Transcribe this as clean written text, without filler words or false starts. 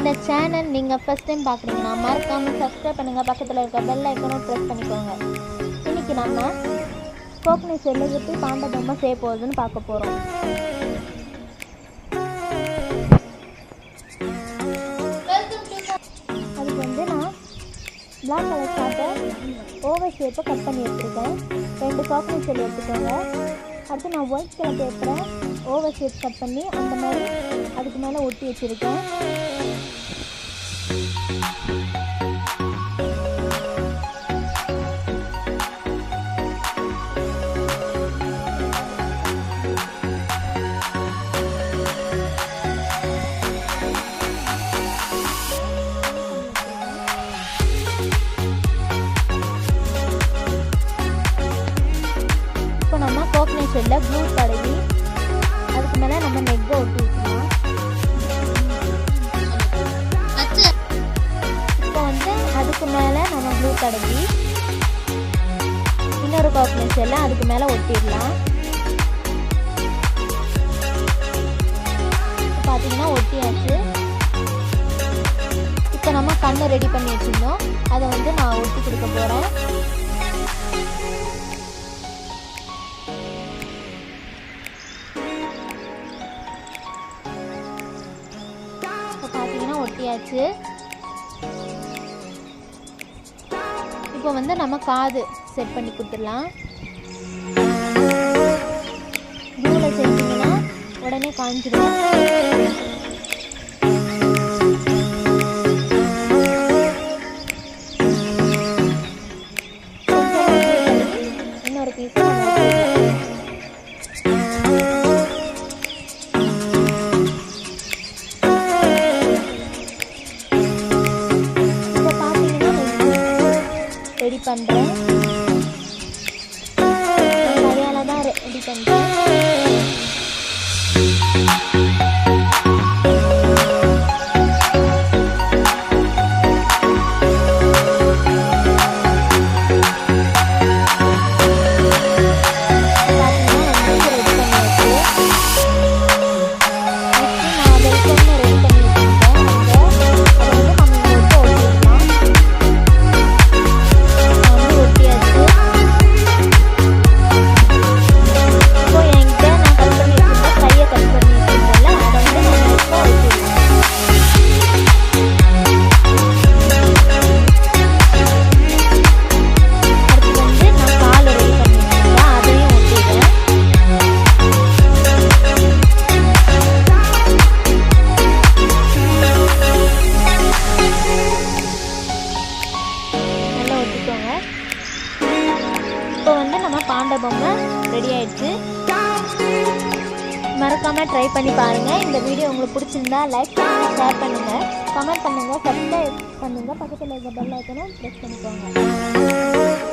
இந்த சேனல் நீங்கள் first time பார்க்குறீங்கன்னா மறக்காமல் சப்ஸ்கிரைப் பண்ணுங்கள், பக்கத்தில் இருக்க பெல் ஐக்கனும் ப்ரெஸ் பண்ணிக்கோங்க. இன்றைக்கி நம்ம கோகனட் ஷெல்லில் எப்படி பாண்டா பொம்மை செய்ய போகுதுன்னு பார்க்க போகிறோம். அதுக்கு வந்து நான் பிளாக் கலர் சாட்டை ஓவர் ஷேப்பை கட் பண்ணி எடுத்துருக்கேன். 2 கோகனட் ஷெல் எடுத்துக்கோங்க. அடுத்து நான் ஒயிட் கலர் பேப்பரை ஓவர் ஷேப் கட் பண்ணி அந்த மாதிரி அதுக்கு மேலே ஒட்டி வச்சுருக்கேன். இப்போ நம்ம கோகனட் ஷெல்லில் க்ளூ தடவி அதுக்கு மேலே நம்ம நெக்கை ஒட்டி வச்சுக்கலாம். இப்போ வந்து அதுக்கு மேலே நம்ம க்ளூ தடவி இன்னொரு கோகனட் ஷெல்லை அதுக்கு மேலே ஒட்டிடலாம். பார்த்தீங்கன்னா ஒட்டியாச்சு. இப்போ நம்ம கண்ணை ரெடி பண்ணி வச்சுருந்தோம், அதை வந்து நான் ஒட்டி கொடுக்க போகிறேன். பார்த்தீங்கன்னா ஒட்டியாச்சு. இப்போ வந்து நம்ம காது செட் பண்ணி கொடுத்துடலாம். க்ளூவில் செஞ்சிங்கன்னா உடனே காஞ்சிடும். இன்னொரு பீஸ் ரெடி பண்ணுறேன். கையால் தான் ரெடி பண்ணுறேன். இப்போ வந்து நம்ம பாண்டா பொம்மை ரெடி ஆயிடுச்சு. மறக்காமல் ட்ரை பண்ணி பாருங்கள். இந்த வீடியோ உங்களுக்கு பிடிச்சிருந்தா லைக் பண்ணுங்கள், ஷேர் பண்ணுங்கள், கமெண்ட் பண்ணுங்கள், சப்ஸ்கிரைப் பண்ணுங்கள், பக்கத்தில் இருக்க பெல் ஐக்கனை ப்ரெஸ் பண்ணிக்கோங்க.